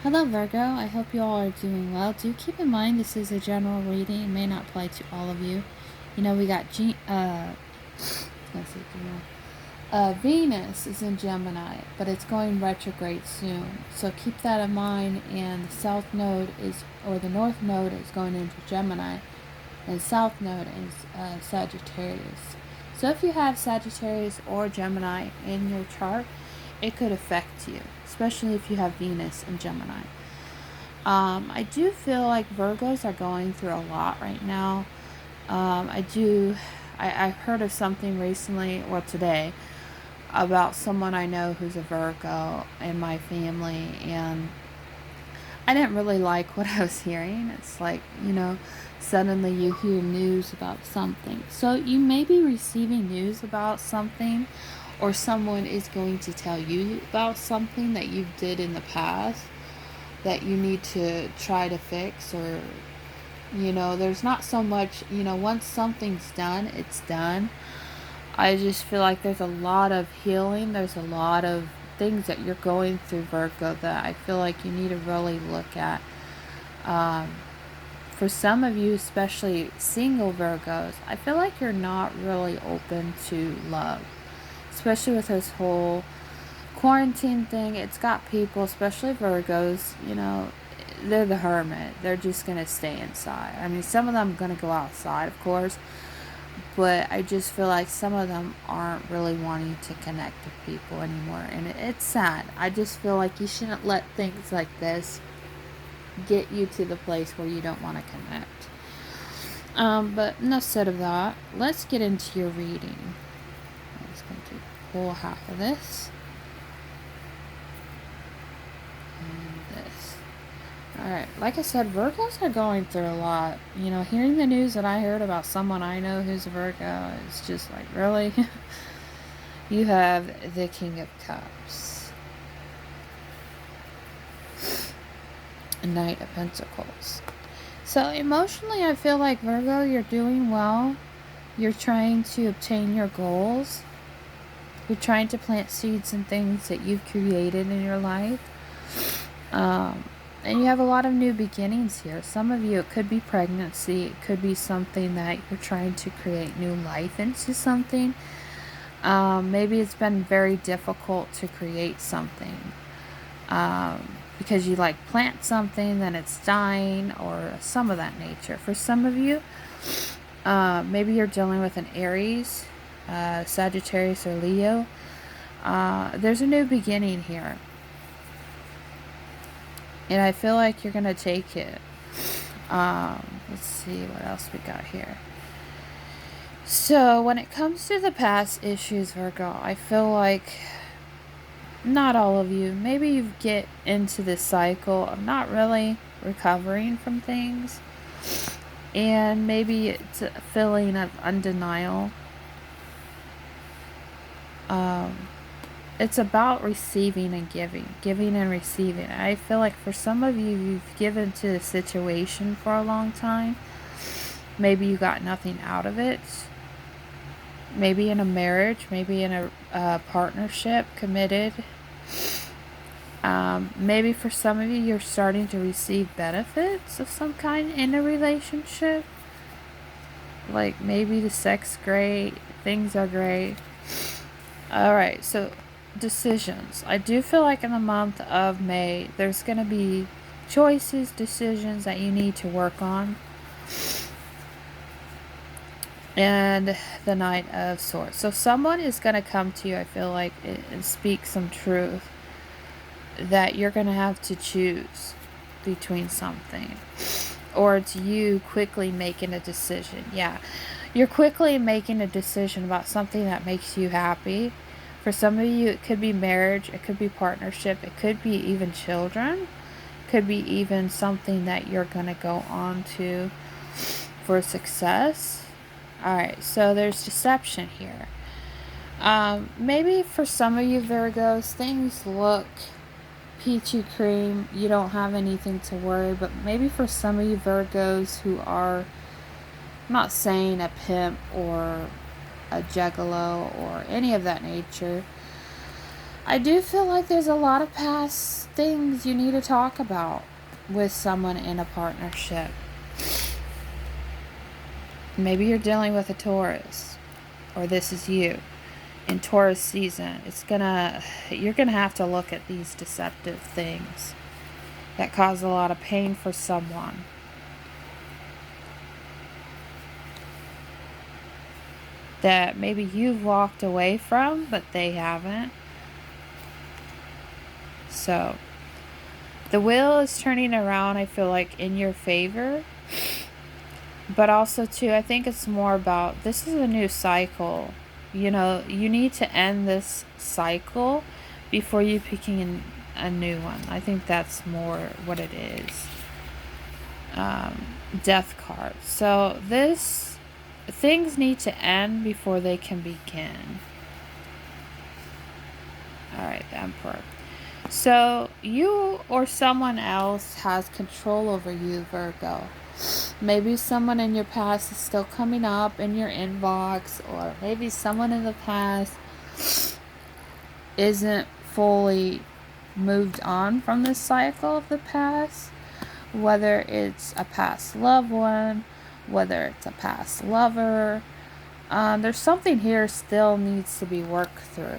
Hello, Virgo. I hope you all are doing well. Do keep in mind this is a general reading. It may not apply to all of you. You know, we got Venus is in Gemini, but it's going retrograde soon. So keep that in mind. And the South Node or the North Node is going into Gemini, and South Node is Sagittarius. So if you have Sagittarius or Gemini in your chart, it could affect you, especially if you have Venus in Gemini. I do feel like Virgos are going through a lot right now. I heard of something recently, or today, about someone I know who's a Virgo in my family, and I didn't really like what I was hearing. It's like, suddenly you hear news about something. So you may be receiving news about something, or someone is going to tell you about something that you did in the past that you need to try to fix, or there's not so much, once something's done, it's done. I just feel like there's a lot of healing, there's a lot of things that you're going through, Virgo, that I feel like you need to really look at. For some of you, especially single Virgos, I feel like you're not really open to love, especially with this whole quarantine thing. It's got people, especially Virgos, they're the hermit. They're just going to stay inside. I mean, some of them are going to go outside, of course, but I just feel like some of them aren't really wanting to connect with people anymore, and it's sad. I just feel like you shouldn't let things like this get you to the place where you don't want to connect. But enough said of that. Let's get into your reading. I'm just going to pull half of this. Alright, like I said, Virgos are going through a lot. Hearing the news that I heard about someone I know who's a Virgo, it's just like, really? You have the King of Cups. Knight of Pentacles. So emotionally, I feel like, Virgo, you're doing well. You're trying to obtain your goals. You're trying to plant seeds and things that you've created in your life. And you have a lot of new beginnings here. Some of you, it could be pregnancy. It could be something that you're trying to create new life into something. Maybe it's been very difficult to create something. Because you plant something, then it's dying, or some of that nature. For some of you, maybe you're dealing with an Aries, Sagittarius, or Leo. There's a new beginning here. And I feel like you're going to take it. Let's see what else we got here. So when it comes to the past issues, Virgo, I feel like not all of you, maybe you get into this cycle of not really recovering from things. And maybe it's a feeling of undenial. It's about receiving and giving and receiving. I feel like for some of you, you've given to the situation for a long time. Maybe you got nothing out of it. Maybe in a marriage, maybe in a partnership, committed. Maybe for some of you, you're starting to receive benefits of some kind in a relationship. Like maybe the sex great, things are great. Alright, so decisions. I do feel like in the month of May, there's going to be choices, decisions that you need to work on. And the Knight of Swords. So someone is going to come to you, I feel like, and speak some truth that you're going to have to choose between something. Or it's you quickly making a decision. Yeah, you're quickly making a decision about something that makes you happy. For some of you, it could be marriage, it could be partnership, it could be even children, it could be even something that you're going to go on to for success. Alright, so there's deception here. Maybe for some of you Virgos, things look peachy cream, you don't have anything to worry, but maybe for some of you Virgos who are, I'm not saying a pimp or a juggalo or any of that nature, I do feel like there's a lot of past things you need to talk about with someone in a partnership. Maybe you're dealing with a Taurus, or this is you. In Taurus season, you're gonna have to look at these deceptive things that cause a lot of pain for someone. That maybe you've walked away from, but they haven't. So, the wheel is turning around, I feel like, in your favor. But also, too, I think it's more about, this is a new cycle. You know, you need to end this cycle before you picking a new one. I think that's more what it is. Death card. So things need to end before they can begin. Alright, the Emperor. So you or someone else has control over you, Virgo. Maybe someone in your past is still coming up in your inbox, or maybe someone in the past isn't fully moved on from this cycle of the past. Whether it's a past loved one, whether it's a past lover, there's something here still needs to be worked through.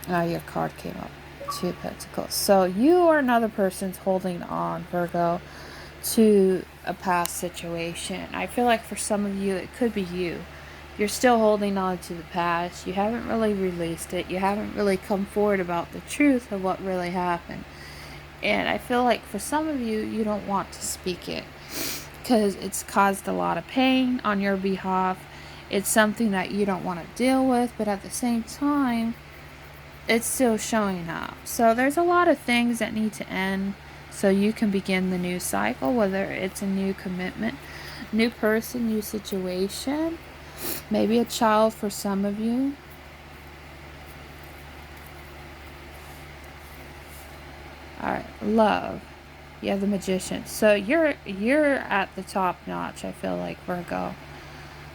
Your card came up. Two of Pentacles. So you or another person's holding on, Virgo, to a past situation. I feel like for some of you, it could be you. You're still holding on to the past. You haven't really released it. You haven't really come forward about the truth of what really happened. And I feel like for some of you, you don't want to speak it because it's caused a lot of pain on your behalf. It's something that you don't want to deal with, but at the same time, it's still showing up. So there's a lot of things that need to end so you can begin the new cycle, whether it's a new commitment, new person, new situation, maybe a child for some of you. Alright, love. You have the Magician. So you're at the top notch, I feel like, Virgo.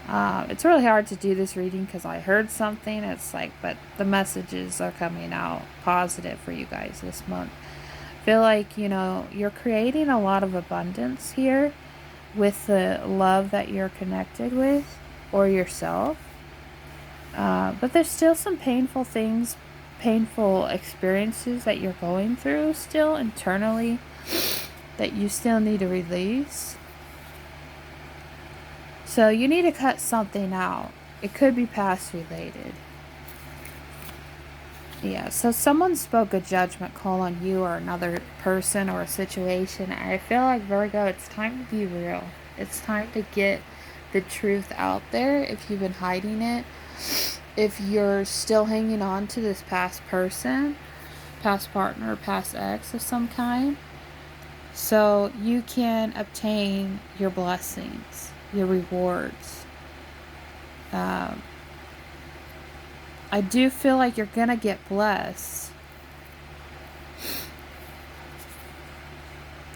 It's really hard to do this reading because I heard something. It's like, but the messages are coming out positive for you guys this month. I feel like, you know, you're creating a lot of abundance here with the love that you're connected with or yourself. But there's still some painful things, painful experiences that you're going through still internally that you still need to release. So you need to cut something out. It could be past related. Yeah, so someone spoke a judgment call on you or another person or a situation. I feel like, Virgo, it's time to be real. It's time to get the truth out there if you've been hiding it. If you're still hanging on to this past person, past partner, past ex of some kind, so you can obtain your blessings, your rewards. I do feel like you're gonna get blessed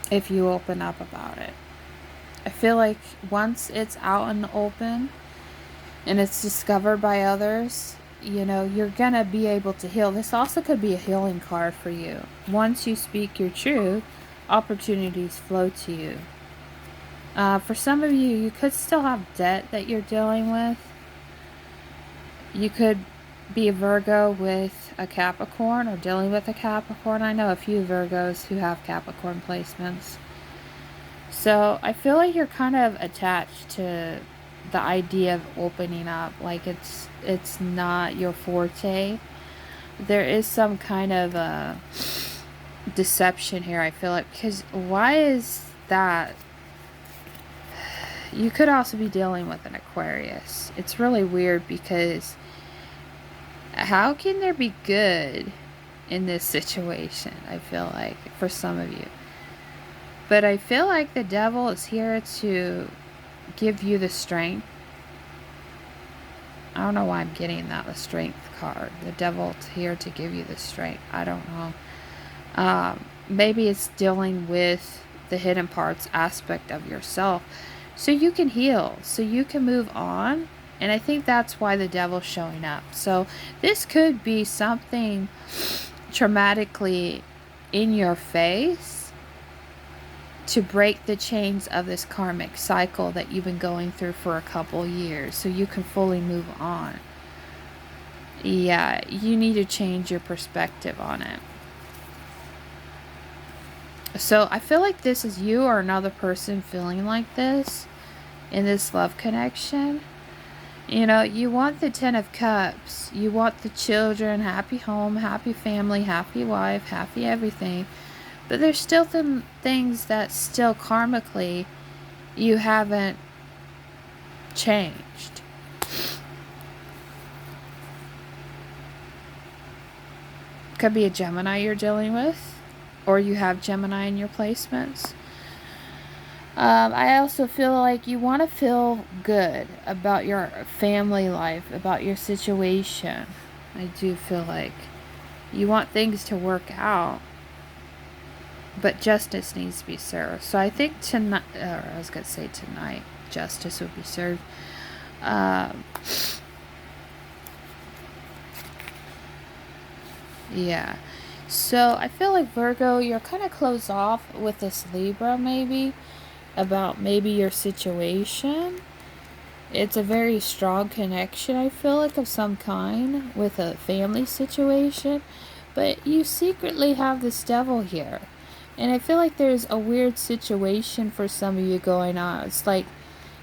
if you open up about it. I feel like once it's out in the open and it's discovered by others, you know, you're gonna be able to heal. This also could be a healing card for you. Once you speak your truth, opportunities flow to you. For some of you, you could still have debt that you're dealing with. You could be a Virgo with a Capricorn or dealing with a Capricorn. I know a few Virgos who have Capricorn placements. So I feel like you're kind of attached to the idea of opening up. Like it's not your forte. There is some kind of deception here, I feel like. Because why is that? You could also be dealing with an Aquarius. It's really weird because how can there be good in this situation, I feel like, for some of you? But I feel like the devil is here to give you the strength. I don't know why I'm getting that, the strength card. The devil's here to give you the strength. I don't know. Maybe it's dealing with the hidden parts aspect of yourself. So you can heal. So you can move on. And I think that's why the devil's showing up. So this could be something traumatically in your face to break the chains of this karmic cycle that you've been going through for a couple years so you can fully move on. Yeah, you need to change your perspective on it. So I feel like this is you or another person feeling like this in this love connection. You know, you want the 10 of Cups. You want the children, happy home, happy family, happy wife, happy everything. But there's still things that still karmically you haven't changed. Could be a Gemini you're dealing with, or you have Gemini in your placements. I also feel like you want to feel good about your family life, about your situation. I do feel like you want things to work out, but justice needs to be served. So I think tonight, or I was going to say tonight, justice would be served. Yeah. So I feel like Virgo, you're kind of closed off with this Libra maybe, about maybe your situation. It's a very strong connection, I feel like, of some kind with a family situation. But you secretly have this devil here. And I feel like there's a weird situation for some of you going on. It's like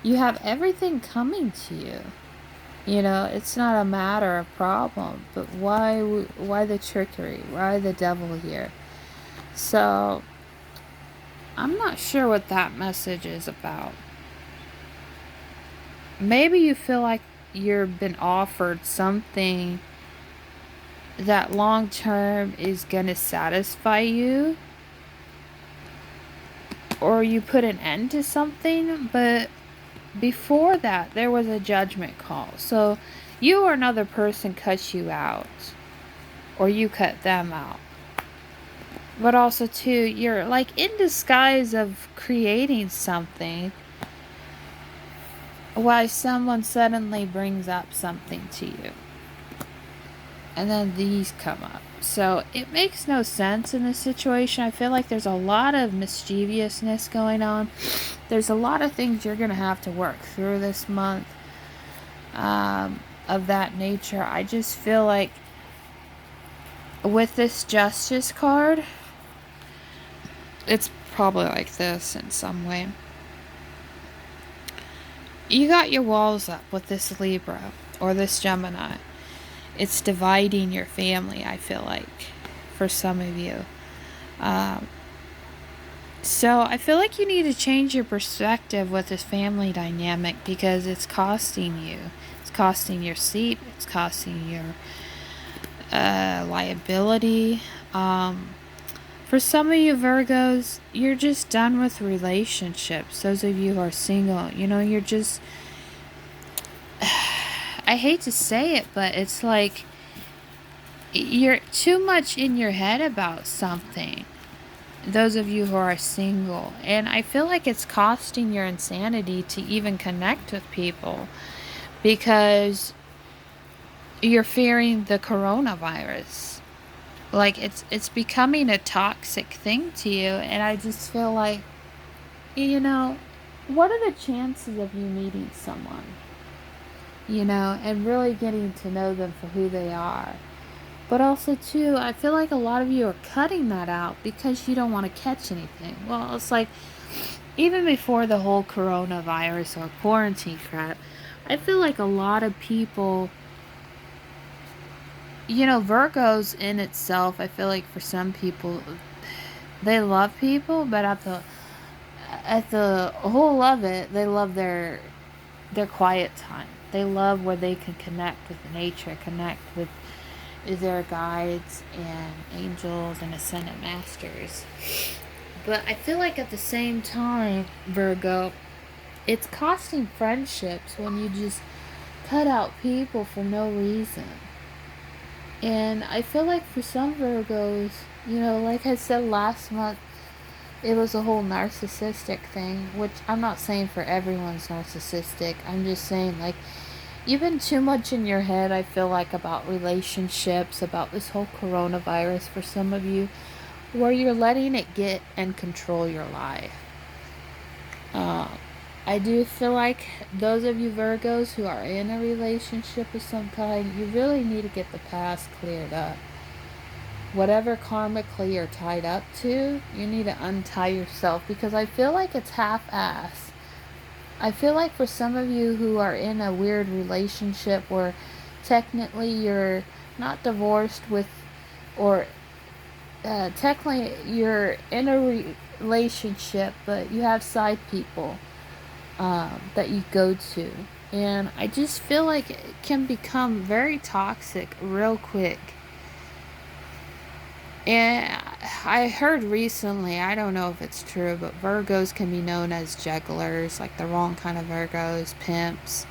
you have everything coming to you. You know, it's not a matter of problem, but why the trickery? Why the devil here? So, I'm not sure what that message is about. Maybe you feel like you've been offered something that long term is going to satisfy you, or you put an end to something, but before that there was a judgment call. So you or another person cuts you out, or you cut them out. But also too, you're like in disguise of creating something, why someone suddenly brings up something to you, and then these come up. So it makes no sense in this situation. I feel like there's a lot of mischievousness going on. There's a lot of things you're going to have to work through this month of that nature. I just feel like with this Justice card, it's probably like this in some way. You got your walls up with this Libra or this Gemini. It's dividing your family, I feel like, for some of you. So I feel like you need to change your perspective with this family dynamic, because it's costing you. It's costing your sleep. It's costing your liability. For some of you Virgos, you're just done with relationships. Those of you who are single, you know, you're just... I hate to say it, but it's like you're too much in your head about something. Those of you who are single. And I feel like it's costing your insanity to even connect with people, because you're fearing the coronavirus. Like it's becoming a toxic thing to you. And I just feel like, you know, what are the chances of you meeting someone, you know, and really getting to know them for who they are? But also, too, I feel like a lot of you are cutting that out because you don't want to catch anything. Well, it's like, even before the whole coronavirus or quarantine crap, I feel like a lot of people, you know, Virgos in itself, I feel like for some people, they love people, but at the whole of it, they love their quiet time. They love where they can connect with nature, connect with their guides and angels and ascended masters. But I feel like at the same time, Virgo, it's costing friendships when you just cut out people for no reason. And I feel like for some Virgos, you know, like I said last month, it was a whole narcissistic thing, which I'm not saying for everyone's narcissistic. I'm just saying, like, You've been too much in your head, I feel like, about relationships, about this whole coronavirus for some of you, where you're letting it get and control your life. Uh, I do feel like those of you Virgos who are in a relationship of some kind, you really need to get the past cleared up. Whatever karmically you're tied up to, you need to untie yourself, because I feel like it's half-assed. I feel like for some of you who are in a weird relationship where technically you're not divorced with, or technically you're in a relationship, but you have side people that you go to. And I just feel like it can become very toxic real quick. And I heard recently, I don't know if it's true, but Virgos can be known as jugglers, like the wrong kind of Virgos, pimps,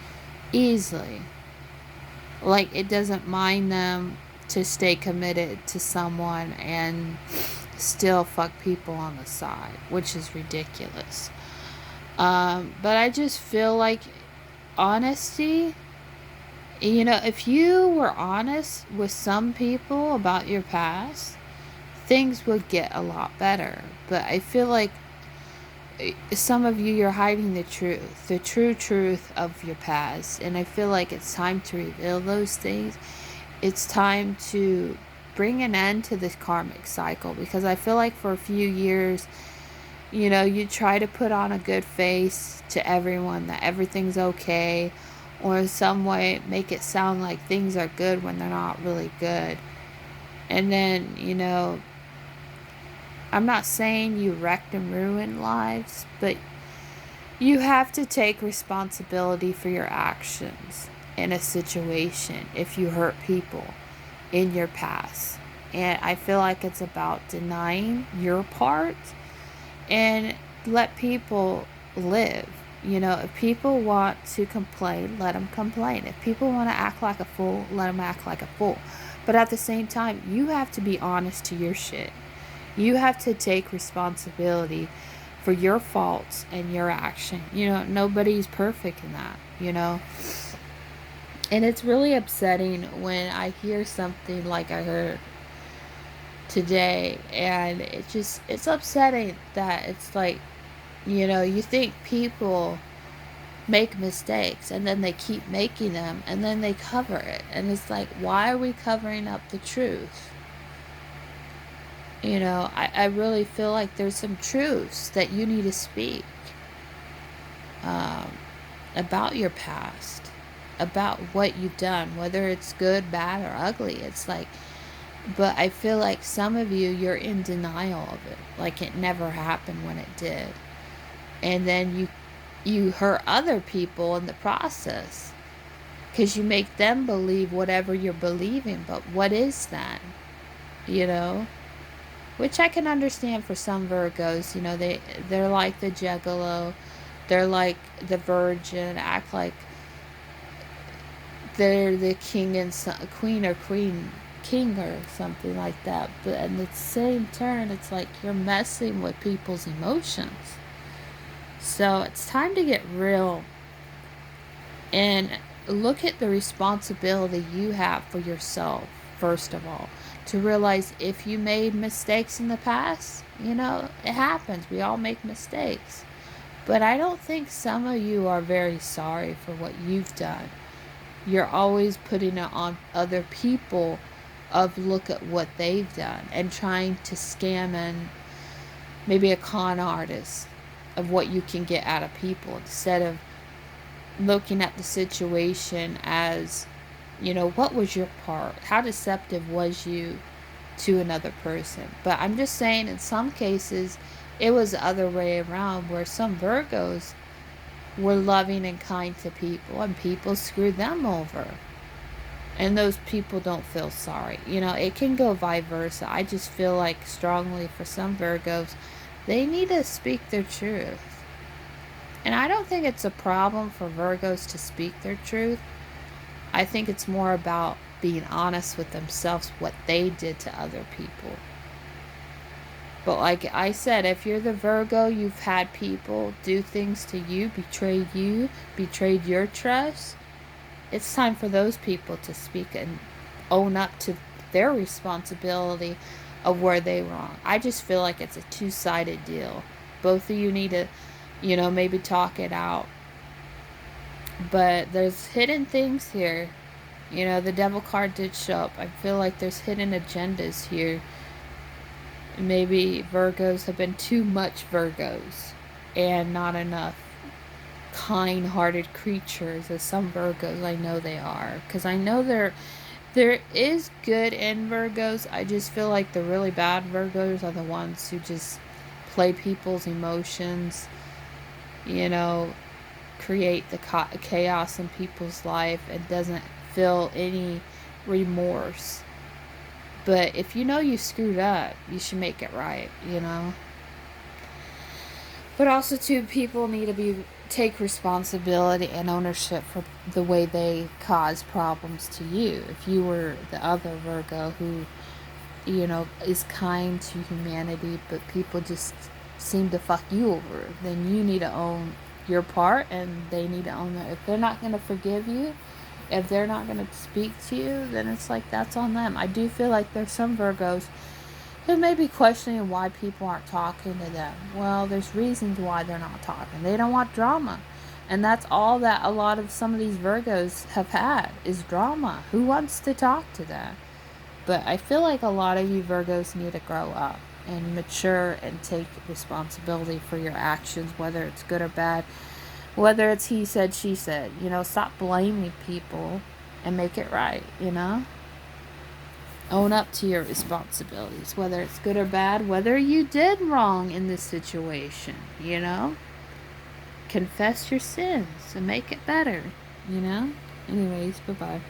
easily. Like, it doesn't mind them to stay committed to someone and still fuck people on the side, which is ridiculous. But I just feel like honesty, if you were honest with some people about your past, things would get a lot better. But I feel like some of you, you're hiding the truth, the true truth of your past. And I feel like it's time to reveal those things. It's time to bring an end to this karmic cycle, because I feel like for a few years, you try to put on a good face to everyone that everything's okay, or in some way make it sound like things are good when they're not really good. And then, I'm not saying you wrecked and ruined lives, but you have to take responsibility for your actions in a situation if you hurt people in your past. And I feel like it's about denying your part and let people live. If people want to complain, let them complain. If people want to act like a fool, let them act like a fool. But at the same time, you have to be honest to your shit. You have to take responsibility for your faults and your action. Nobody's perfect in that. And it's really upsetting when I hear something like I heard today, and it's upsetting that it's like, you think people make mistakes and then they keep making them and then they cover it, and it's like, why are we covering up the truth? I really feel like there's some truths that you need to speak um, about your past, about what you've done, whether it's good, bad, or ugly. It's like, but I feel like some of you, you're in denial of it, like it never happened when it did. And then you hurt other people in the process, because you make them believe whatever you're believing. But what is that? Which I can understand for some Virgos. They're like the Juggalo, they're like the Virgin, act like they're the king and queen, or king or something like that. But in the same turn, it's like you're messing with people's emotions. So it's time to get real and look at the responsibility you have for yourself, first of all. To realize if you made mistakes in the past, it happens. We all make mistakes. But I don't think some of you are very sorry for what you've done. You're always putting it on other people of look at what they've done, and trying to scam and maybe a con artist of what you can get out of people, instead of looking at the situation as, what was your part? How deceptive was you to another person? But I'm just saying, in some cases, it was the other way around, where some Virgos were loving and kind to people, and people screwed them over. And those people don't feel sorry. It can go vice versa. I just feel like strongly for some Virgos, they need to speak their truth. And I don't think it's a problem for Virgos to speak their truth. I think it's more about being honest with themselves, what they did to other people. But like I said, if you're the Virgo, you've had people do things to you, betrayed your trust. It's time for those people to speak and own up to their responsibility of where they wrong. I just feel like it's a two-sided deal. Both of you need to, maybe talk it out. But there's hidden things here. The devil card did show up. I feel like there's hidden agendas here. Maybe Virgos have been too much Virgos and not enough kind-hearted creatures as some Virgos I know they are. Because I know there is good in Virgos. I just feel like the really bad Virgos are the ones who just play people's emotions, you know, create the chaos in people's life and doesn't feel any remorse. But if you know you screwed up, you should make it right. But also, too, people need to take responsibility and ownership for the way they cause problems to you. If you were the other Virgo who, is kind to humanity, but people just seem to fuck you over, then you need to own your part and they need to own their. If they're not going to forgive you, if they're not going to speak to you, then it's like that's on them. I do feel like there's some Virgos who may be questioning why people aren't talking to them. Well, there's reasons why they're not talking. They don't want drama. And that's all that a lot of some of these Virgos have had is drama. Who wants to talk to them? But I feel like a lot of you Virgos need to grow up and mature and take responsibility for your actions, whether it's good or bad, whether it's he said, she said. Stop blaming people and make it right. Own up to your responsibilities, whether it's good or bad, whether you did wrong in this situation. Confess your sins and make it better. Anyways, bye-bye.